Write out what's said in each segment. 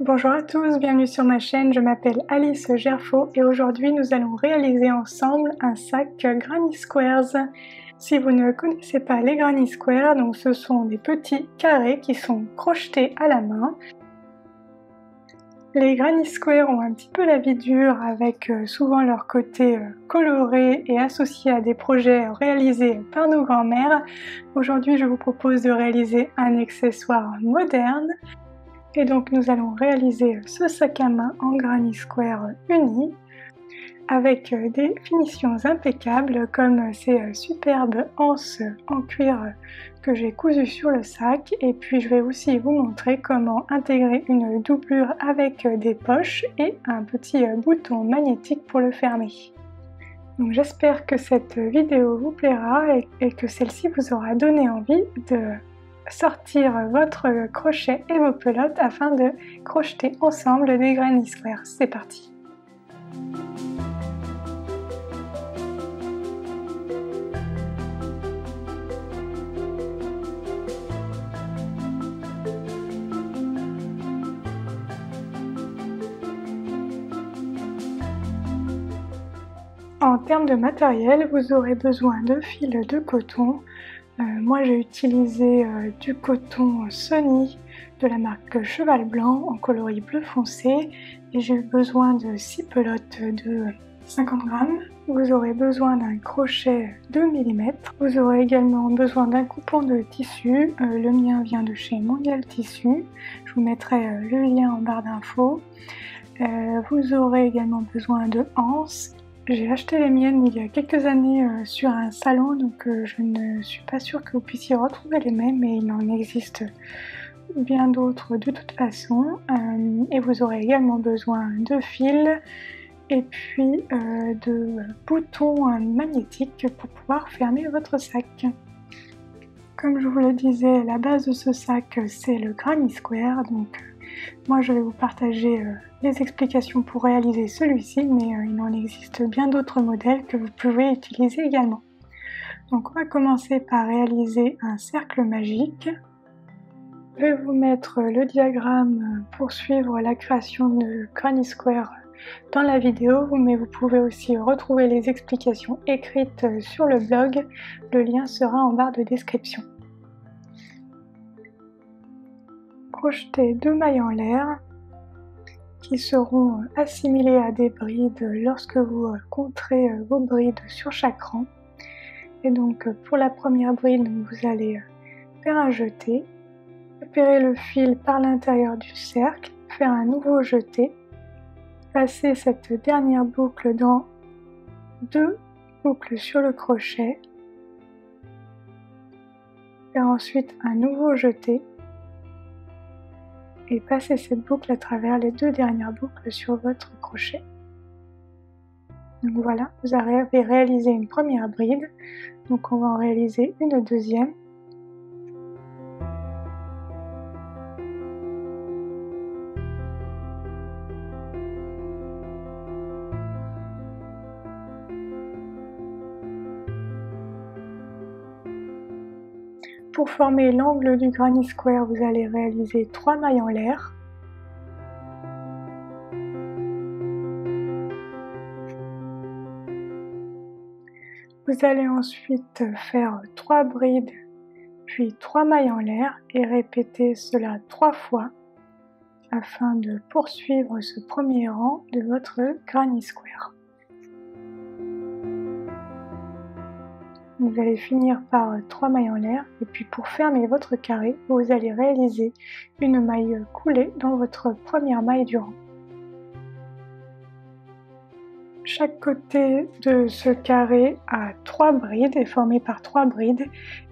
Bonjour à tous, bienvenue sur ma chaîne, je m'appelle Alice Gerfaux et aujourd'hui nous allons réaliser ensemble un sac Granny Squares. Si vous ne connaissez pas les Granny Squares, donc ce sont des petits carrés qui sont crochetés à la main. Les Granny Squares ont un petit peu la vie dure avec souvent leur côté coloré et associé à des projets réalisés par nos grands-mères. Aujourd'hui je vous propose de réaliser un accessoire moderne. Et donc nous allons réaliser ce sac à main en Granny Square uni avec des finitions impeccables comme ces superbes anses en cuir que j'ai cousues sur le sac. Et puis je vais aussi vous montrer comment intégrer une doublure avec des poches et un petit bouton magnétique pour le fermer. Donc j'espère que cette vidéo vous plaira et que celle-ci vous aura donné envie de sortir votre crochet et vos pelotes afin de crocheter ensemble des Granny Squares. C'est parti! En termes de matériel, vous aurez besoin de fils de coton. Moi j'ai utilisé du coton Sony de la marque Cheval Blanc en coloris bleu foncé et j'ai eu besoin de 6 pelotes de 50 grammes. Vous aurez besoin d'un crochet 2 mm. Vous aurez également besoin d'un coupon de tissu. Le mien vient de chez Mondial Tissu. Je vous mettrai le lien en barre d'infos. Vous aurez également besoin de anses. J'ai acheté les miennes il y a quelques années sur un salon, donc je ne suis pas sûre que vous puissiez retrouver les mêmes, mais il en existe bien d'autres de toute façon. Et vous aurez également besoin de fils et puis de boutons magnétiques pour pouvoir fermer votre sac. Comme je vous le disais, la base de ce sac c'est le Granny Square, donc moi je vais vous partager les explications pour réaliser celui-ci, mais il en existe bien d'autres modèles que vous pouvez utiliser également. Donc on va commencer par réaliser un cercle magique. Je vais vous mettre le diagramme pour suivre la création de Granny Square dans la vidéo, mais vous pouvez aussi retrouver les explications écrites sur le blog. Le lien sera en barre de description. Crochetez 2 mailles en l'air qui seront assimilées à des brides lorsque vous compterez vos brides sur chaque rang. Et donc pour la première bride, vous allez faire un jeté, repérer le fil par l'intérieur du cercle, faire un nouveau jeté, passer cette dernière boucle dans 2 boucles sur le crochet, faire ensuite un nouveau jeté et passer cette boucle à travers les 2 dernières boucles sur votre crochet. Donc voilà, vous avez réalisé une première bride, donc on va en réaliser une deuxième. Pour former l'angle du Granny Square, vous allez réaliser 3 mailles en l'air. Vous allez ensuite faire 3 brides, puis 3 mailles en l'air et répéter cela 3 fois afin de poursuivre ce premier rang de votre Granny Square. Vous allez finir par 3 mailles en l'air et puis pour fermer votre carré, vous allez réaliser une maille coulée dans votre première maille du rang. Chaque côté de ce carré a 3 brides, est formé par 3 brides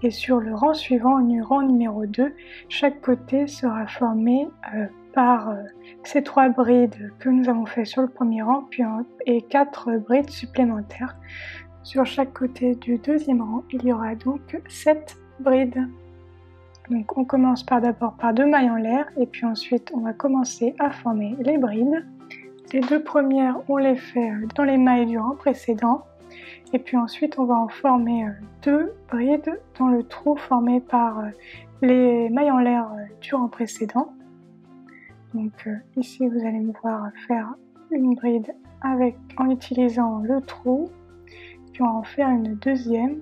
et sur le rang suivant, le rang numéro 2, chaque côté sera formé par ces 3 brides que nous avons fait sur le premier rang et 4 brides supplémentaires. Sur chaque côté du deuxième rang, il y aura donc 7 brides. Donc on commence d'abord par 2 mailles en l'air et puis ensuite on va commencer à former les brides. Les 2 premières, on les fait dans les mailles du rang précédent et puis ensuite on va en former 2 brides dans le trou formé par les mailles en l'air du rang précédent. Donc ici vous allez me voir faire une bride en utilisant le trou, puis on va en faire une deuxième.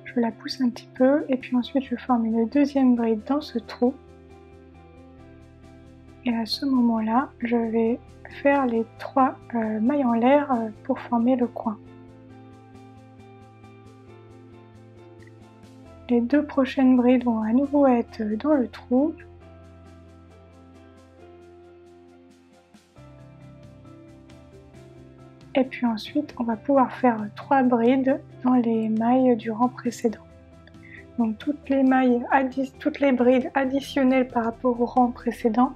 Je la pousse un petit peu et puis ensuite je forme une deuxième bride dans ce trou. Et à ce moment-là, je vais faire les 3 mailles en l'air pour former le coin. Les 2 prochaines brides vont à nouveau être dans le trou. Et puis ensuite, on va pouvoir faire 3 brides dans les mailles du rang précédent. Donc toutes les brides additionnelles par rapport au rang précédent,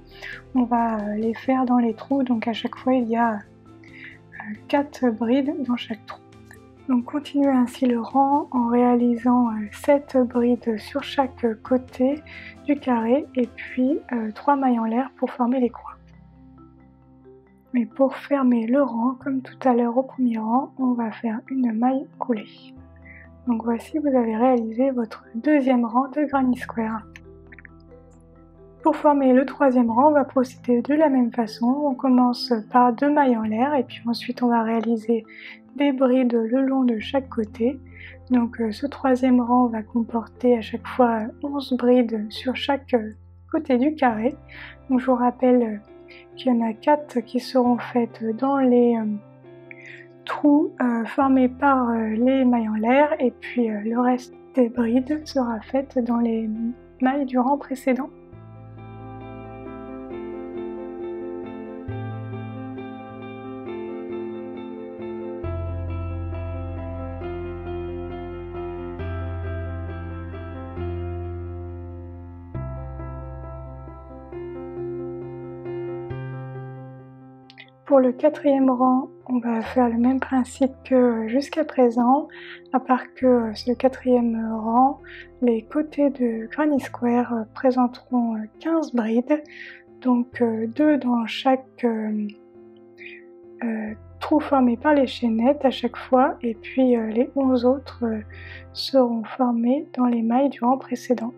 on va les faire dans les trous. Donc à chaque fois, il y a 4 brides dans chaque trou. Donc continuez ainsi le rang en réalisant 7 brides sur chaque côté du carré et puis 3 mailles en l'air pour former les coins. Mais pour fermer le rang, comme tout à l'heure au premier rang, on va faire une maille coulée. Donc voici, vous avez réalisé votre deuxième rang de Granny Square. Pour former le troisième rang, on va procéder de la même façon. On commence par 2 mailles en l'air et puis ensuite on va réaliser des brides le long de chaque côté. Donc ce troisième rang va comporter à chaque fois 11 brides sur chaque côté du carré. Donc je vous rappelle qu'il y en a 4 qui seront faites dans les trous formés par les mailles en l'air et puis le reste des brides sera faite dans les mailles du rang précédent. Pour le quatrième rang, on va faire le même principe que jusqu'à présent, à part que sur le quatrième rang, les côtés de Granny Square présenteront 15 brides, donc 2 dans chaque trou formé par les chaînettes à chaque fois, et puis les 11 autres seront formés dans les mailles du rang précédent.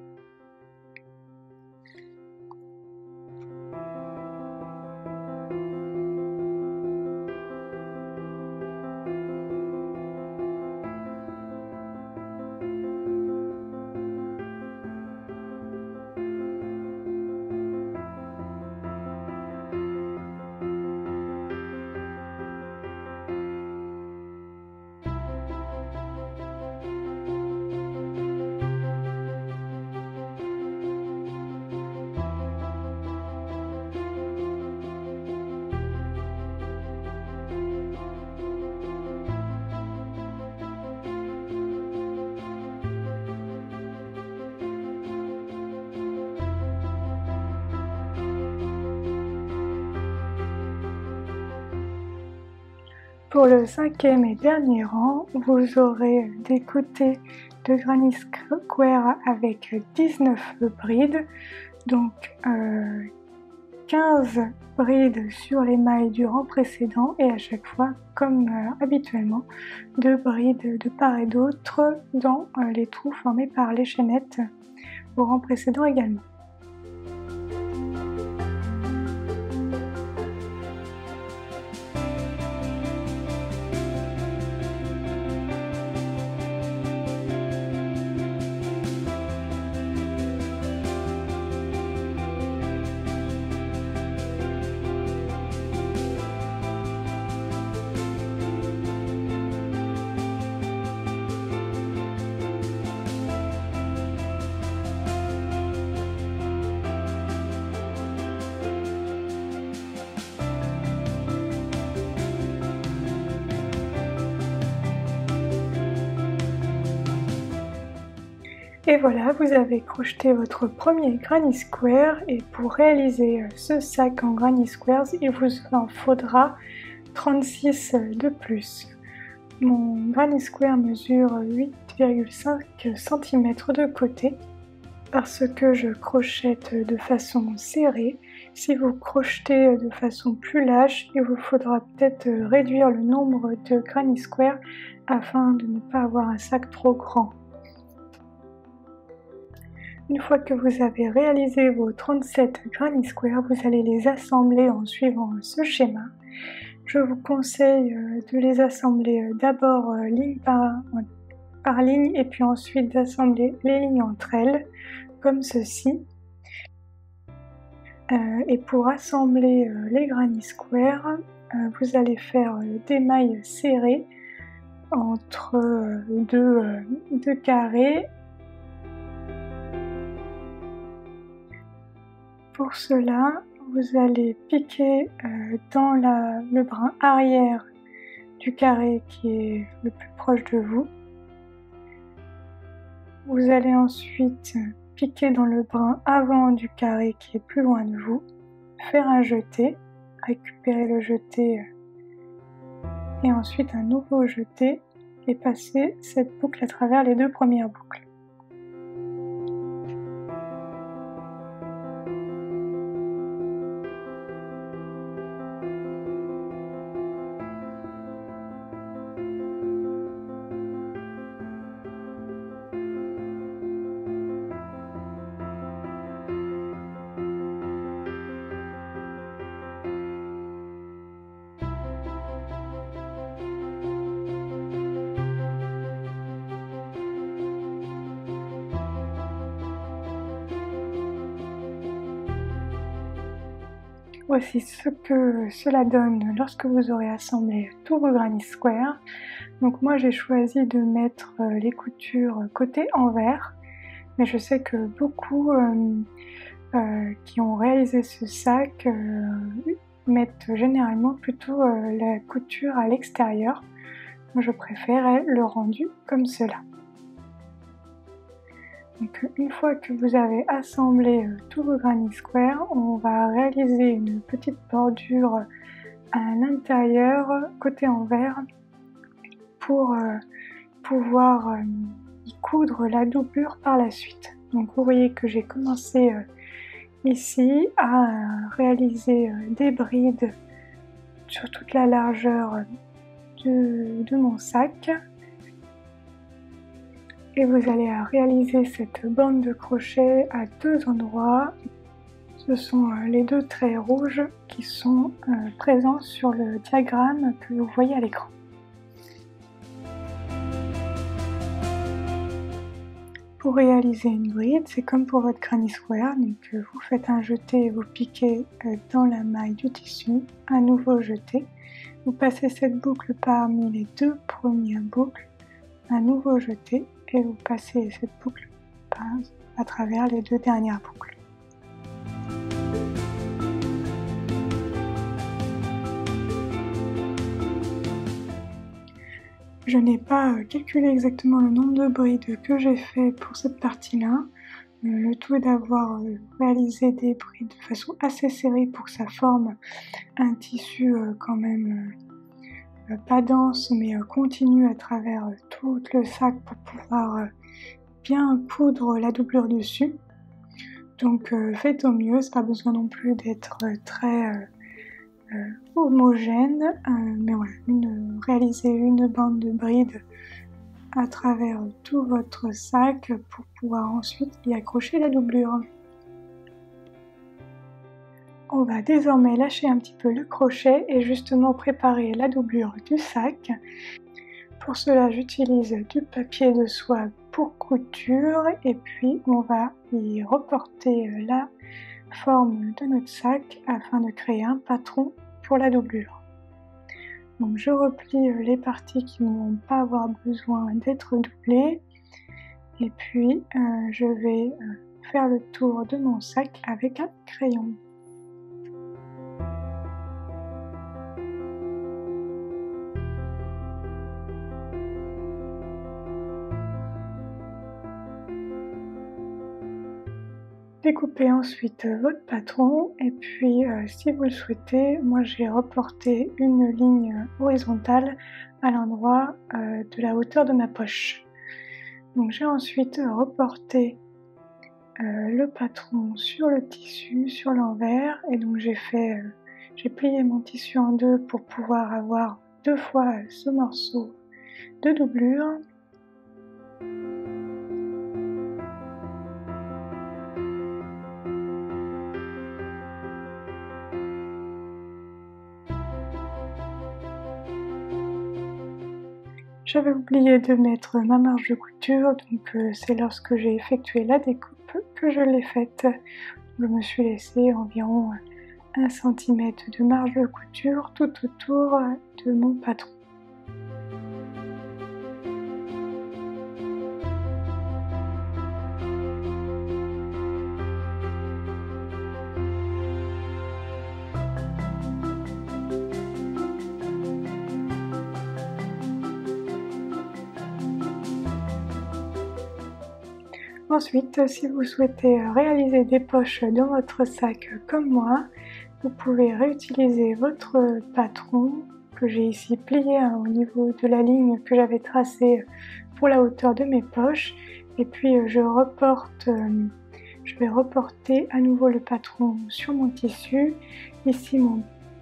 Pour le cinquième et dernier rang, vous aurez des côtés de Granny Square avec 19 brides, donc 15 brides sur les mailles du rang précédent et à chaque fois, comme habituellement, 2 brides de part et d'autre dans les trous formés par les chaînettes au rang précédent également. Et voilà, vous avez crocheté votre premier Granny Square et pour réaliser ce sac en Granny Squares, il vous en faudra 36 de plus. Mon Granny Square mesure 8,5 cm de côté parce que je crochette de façon serrée Si vous crochetez de façon plus lâche, il vous faudra peut-être réduire le nombre de granny square afin de ne pas avoir un sac trop grand. Une fois que vous avez réalisé vos 37 granny square, vous allez les assembler en suivant ce schéma. Je vous conseille de les assembler d'abord ligne par ligne et puis ensuite d'assembler les lignes entre elles, comme ceci. Et pour assembler les granny square, vous allez faire des mailles serrées entre deux carrés. Pour cela, vous allez piquer dans le brin arrière du carré qui est le plus proche de vous. Vous allez ensuite piquer dans le brin avant du carré qui est plus loin de vous, faire un jeté, récupérer le jeté et ensuite un nouveau jeté et passer cette boucle à travers les deux premières boucles. Voici ce que cela donne lorsque vous aurez assemblé tous vos granny square. Donc moi j'ai choisi de mettre les coutures côté envers, mais je sais que beaucoup qui ont réalisé ce sac mettent généralement plutôt la couture à l'extérieur. Moi je préfère le rendu comme cela. Donc, une fois que vous avez assemblé tous vos granny square, on va réaliser une petite bordure à l'intérieur, côté envers, pour pouvoir y coudre la doublure par la suite. Donc vous voyez que j'ai commencé ici à réaliser des brides sur toute la largeur de mon sac. Et vous allez réaliser cette bande de crochet à deux endroits. Ce sont les deux traits rouges qui sont présents sur le diagramme que vous voyez à l'écran. Pour réaliser une bride, c'est comme pour votre granny square, donc vous faites un jeté et vous piquez dans la maille du tissu, un nouveau jeté. Vous passez cette boucle parmi les deux premières boucles, un nouveau jeté. Et vous passez cette boucle à travers les deux dernières boucles. Je n'ai pas calculé exactement le nombre de brides que j'ai fait pour cette partie-là. Le tout est d'avoir réalisé des brides de façon assez serrée pour que ça forme un tissu quand même pas dense mais continu à travers tout le sac pour pouvoir bien coudre la doublure dessus. Donc faites au mieux, c'est pas besoin non plus d'être très homogène, mais voilà, réalisez une bande de brides à travers tout votre sac pour pouvoir ensuite y accrocher la doublure. On va désormais lâcher un petit peu le crochet et justement préparer la doublure du sac. Pour cela, j'utilise du papier de soie pour couture et puis on va y reporter la forme de notre sac afin de créer un patron pour la doublure. Donc je replie les parties qui ne vont pas avoir besoin d'être doublées et puis je vais faire le tour de mon sac avec un crayon. Découpez ensuite votre patron et puis si vous le souhaitez, moi j'ai reporté une ligne horizontale à l'endroit de la hauteur de ma poche. Donc j'ai ensuite reporté le patron sur le tissu, sur l'envers, et donc j'ai plié mon tissu en deux pour pouvoir avoir 2 fois ce morceau de doublure. J'avais oublié de mettre ma marge de couture, donc c'est lorsque j'ai effectué la découpe que je l'ai faite. Je me suis laissé environ 1 cm de marge de couture tout autour de mon patron. Ensuite, si vous souhaitez réaliser des poches dans votre sac comme moi, vous pouvez réutiliser votre patron que j'ai ici plié au niveau de la ligne que j'avais tracée pour la hauteur de mes poches, et puis je vais reporter à nouveau le patron sur mon tissu. Ici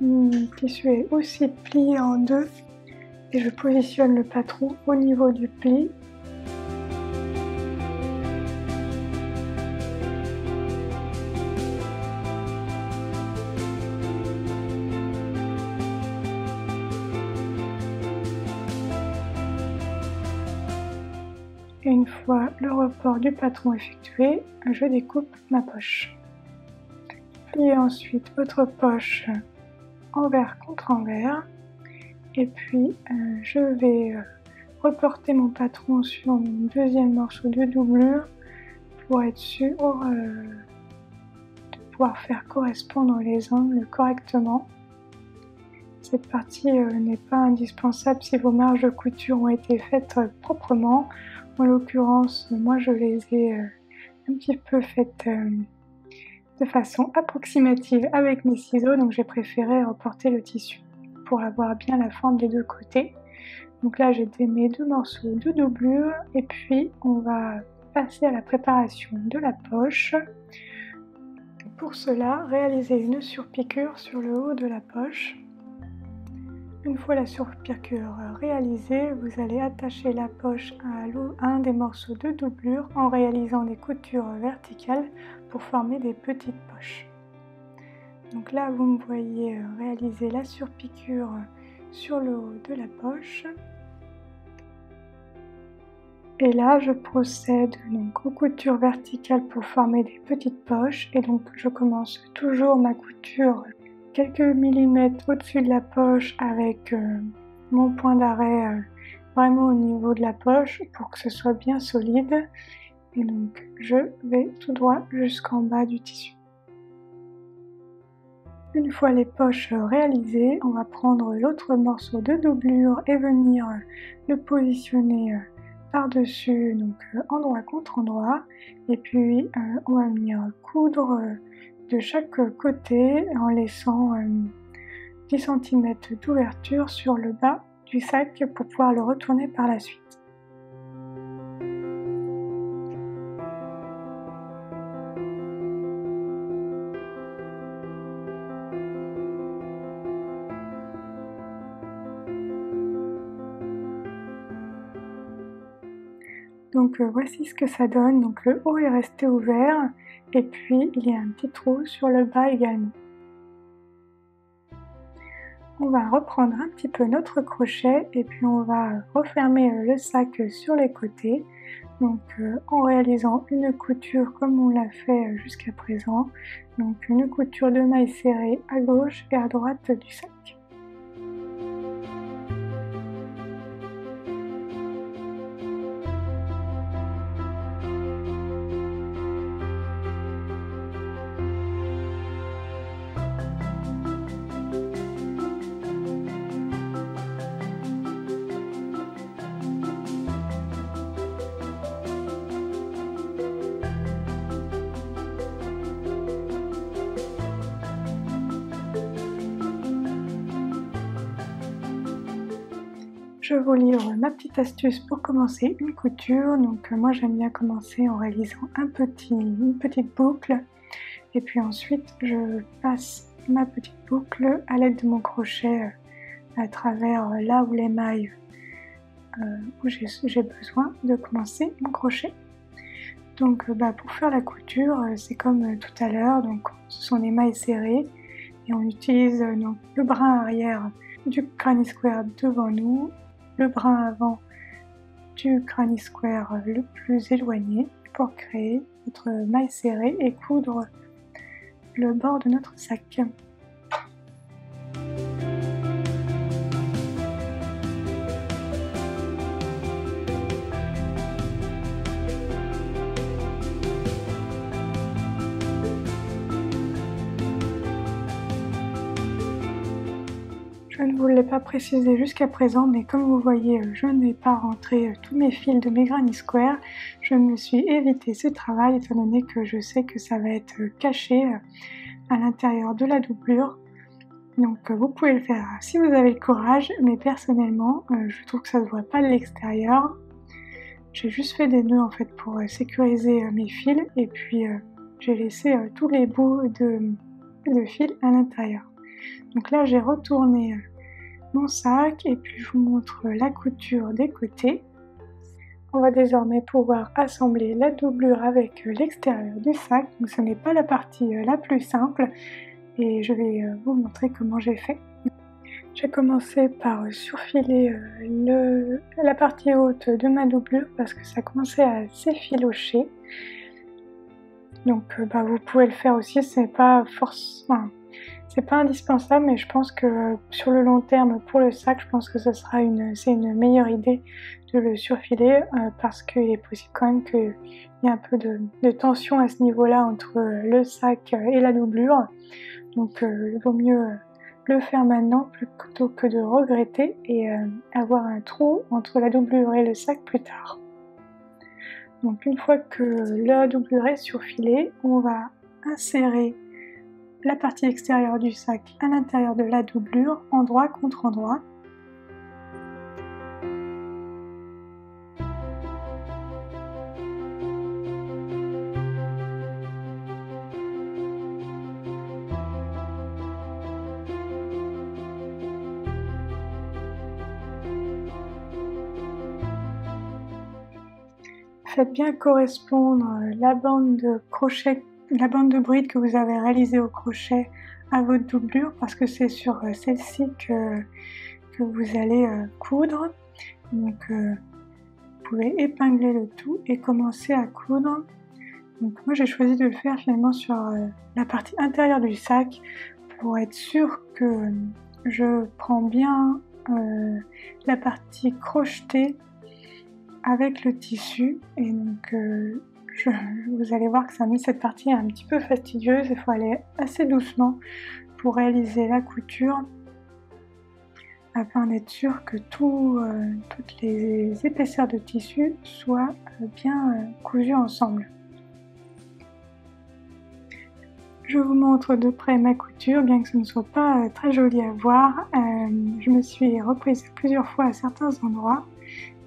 mon tissu est aussi plié en deux et je positionne le patron au niveau du pli. Et une fois le report du patron effectué, je découpe ma poche. Pliez ensuite votre poche envers contre envers, et puis je vais reporter mon patron sur mon deuxième morceau de doublure pour être sûr de pouvoir faire correspondre les angles correctement. Cette partie n'est pas indispensable si vos marges de couture ont été faites proprement. En l'occurrence, moi je les ai un petit peu faites de façon approximative avec mes ciseaux, donc j'ai préféré reporter le tissu pour avoir bien la forme des deux côtés. Donc là j'ai mes deux morceaux de doublure, et puis on va passer à la préparation de la poche. Pour cela, réalisez une surpiqûre sur le haut de la poche. Une fois la surpiqûre réalisée, vous allez attacher la poche à un des morceaux de doublure en réalisant des coutures verticales pour former des petites poches. Donc là, vous me voyez réaliser la surpiqûre sur le haut de la poche. Et là, je procède donc aux coutures verticales pour former des petites poches. Et donc, je commence toujours ma couture quelques millimètres au-dessus de la poche avec mon point d'arrêt vraiment au niveau de la poche pour que ce soit bien solide. Et donc je vais tout droit jusqu'en bas du tissu. Une fois les poches réalisées, on va prendre l'autre morceau de doublure et venir le positionner par-dessus, donc endroit contre endroit. Et puis on va venir coudre de chaque côté en laissant 10 cm d'ouverture sur le bas du sac pour pouvoir le retourner par la suite. Donc voici ce que ça donne. Donc le haut est resté ouvert et puis il y a un petit trou sur le bas également. On va reprendre un petit peu notre crochet et puis on va refermer le sac sur les côtés. Donc en réalisant une couture comme on l'a fait jusqu'à présent. Donc une couture de maille serrée à gauche et à droite du sac. je vous livre ma petite astuce pour commencer une couture. Donc moi j'aime bien commencer en réalisant une petite boucle et puis ensuite je passe ma petite boucle à l'aide de mon crochet à travers là où les mailles où j'ai besoin de commencer mon crochet. Donc pour faire la couture, c'est comme tout à l'heure, donc ce sont des mailles serrées et on utilise donc le brin arrière du granny square devant nous, le brin avant du granny square le plus éloigné pour créer notre maille serrée et coudre le bord de notre sac. Je ne vous l'ai pas précisé jusqu'à présent, mais comme vous voyez, je n'ai pas rentré tous mes fils de mes granny square. Je me suis évité ce travail étant donné que je sais que ça va être caché à l'intérieur de la doublure. Donc vous pouvez le faire si vous avez le courage, mais personnellement, je trouve que ça ne se voit pas de l'extérieur. J'ai juste fait des nœuds en fait pour sécuriser mes fils et puis j'ai laissé tous les bouts de fils à l'intérieur. Donc là j'ai retourné mon sac et puis je vous montre la couture des côtés. On va désormais pouvoir assembler la doublure avec l'extérieur du sac. Donc ce n'est pas la partie la plus simple et je vais vous montrer comment j'ai fait. J'ai commencé par surfiler la partie haute de ma doublure parce que ça commençait à s'effilocher. Donc vous pouvez le faire aussi, c'est pas indispensable, mais je pense que sur le long terme pour le sac, je pense que c'est une meilleure idée de le surfiler parce qu'il est possible quand même qu'il y ait un peu de tension à ce niveau-là entre le sac et la doublure. Donc il vaut mieux le faire maintenant plutôt que de regretter et avoir un trou entre la doublure et le sac plus tard. Donc une fois que la doublure est surfilée, on va insérer la partie extérieure du sac à l'intérieur de la doublure, endroit contre endroit. Faites bien correspondre la bande de crochet, la bande de bride que vous avez réalisée au crochet à votre doublure parce que c'est sur celle-ci que vous allez coudre. Donc vous pouvez épingler le tout et commencer à coudre. Donc moi j'ai choisi de le faire finalement sur la partie intérieure du sac pour être sûr que je prends bien la partie crochetée avec le tissu et donc vous allez voir que ça a mis cette partie un petit peu fastidieuse, il faut aller assez doucement pour réaliser la couture afin d'être sûr que toutes les épaisseurs de tissu soient bien cousues ensemble. Je vous montre de près ma couture, bien que ce ne soit pas très joli à voir. Je me suis reprise plusieurs fois à certains endroits,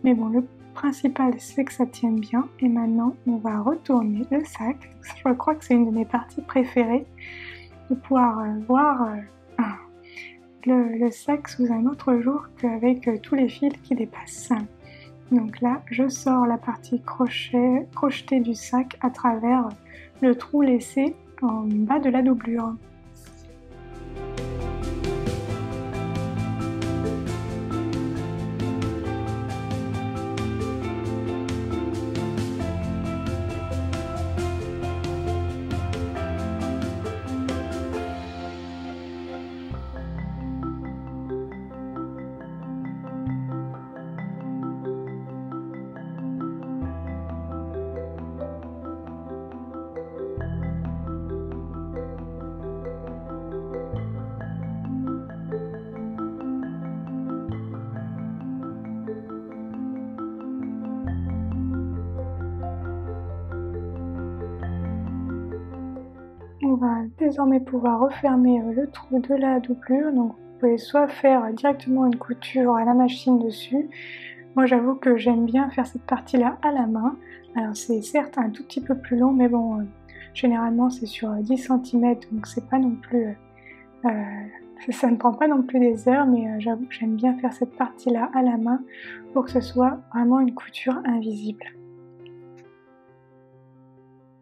mais bon, le principal c'est que ça tienne bien. Et maintenant on va retourner le sac. Je crois que c'est une de mes parties préférées, de pouvoir voir le sac sous un autre jour qu'avec tous les fils qui dépassent. Donc là je sors la partie crochetée du sac à travers le trou laissé en bas de la doublure. On va désormais pouvoir refermer le trou de la doublure. Donc pouvez soit faire directement une couture à la machine dessus. Moi j'avoue que j'aime bien faire cette partie-là à la main. Alors c'est certes un tout petit peu plus long, mais bon, généralement c'est sur 10 cm, donc c'est pas non plus... ça ne prend pas non plus des heures, mais j'avoue que j'aime bien faire cette partie-là à la main pour que ce soit vraiment une couture invisible.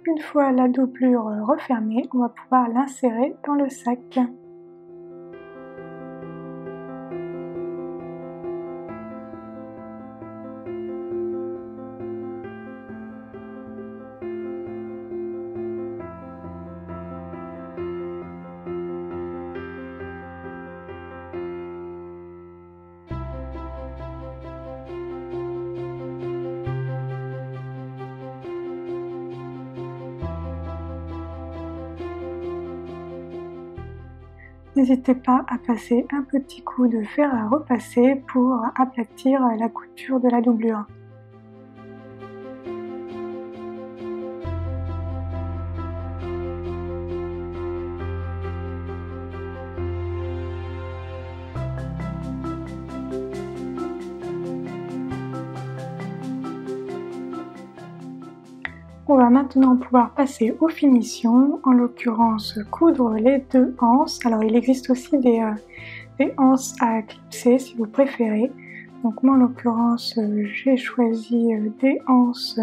Une fois la doublure refermée, on va pouvoir l'insérer dans le sac. N'hésitez pas à passer un petit coup de fer à repasser pour aplatir la couture de la doublure. On va maintenant pouvoir passer aux finitions, en l'occurrence coudre les deux anses. Alors il existe aussi des anses à clipser si vous préférez. Donc moi en l'occurrence j'ai choisi des anses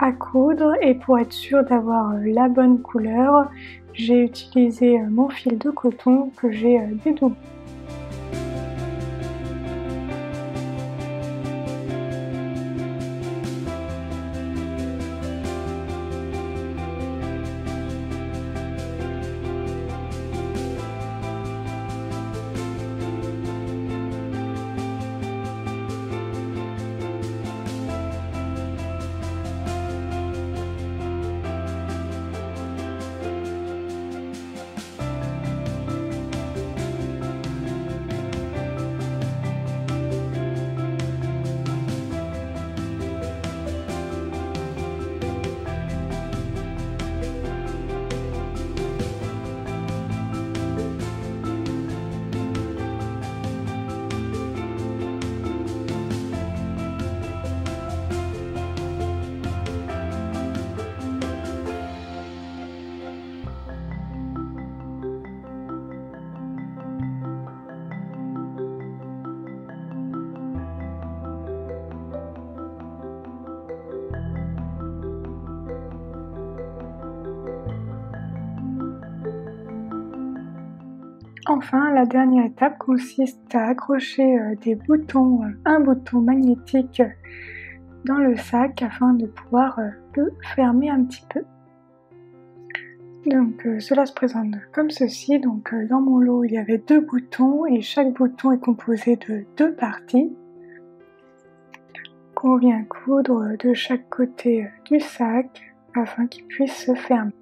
à coudre, et pour être sûre d'avoir la bonne couleur, j'ai utilisé mon fil de coton que j'ai dédoublé. Enfin, la dernière étape consiste à accrocher des boutons, un bouton magnétique dans le sac afin de pouvoir le fermer un petit peu. Donc cela se présente comme ceci. Donc dans mon lot il y avait deux boutons et chaque bouton est composé de deux parties qu'on vient coudre de chaque côté du sac afin qu'il puisse se fermer.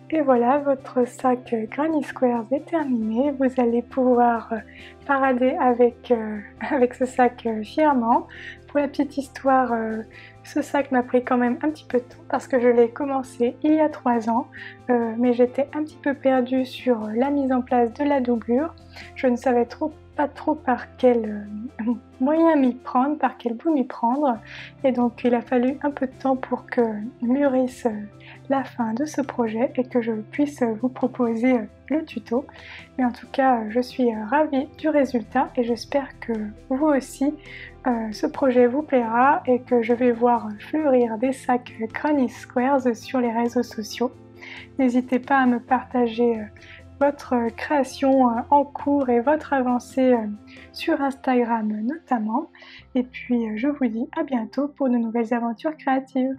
Et voilà, votre sac Granny Squares est terminé. Vous allez pouvoir parader avec ce sac fièrement. pour la petite histoire, ce sac m'a pris quand même un petit peu de temps parce que je l'ai commencé il y a 3 ans, mais j'étais un petit peu perdue sur la mise en place de la doublure. Je ne savais pas trop par quel moyen m'y prendre, par quel bout m'y prendre, et donc il a fallu un peu de temps pour que mûrisse la fin de ce projet et que je puisse vous proposer le tuto. Mais en tout cas, je suis ravie du résultat et j'espère que vous aussi, ce projet vous plaira et que je vais voir fleurir des sacs Granny Squares sur les réseaux sociaux. N'hésitez pas à me partager votre création en cours et votre avancée sur Instagram notamment. Et puis je vous dis à bientôt pour de nouvelles aventures créatives.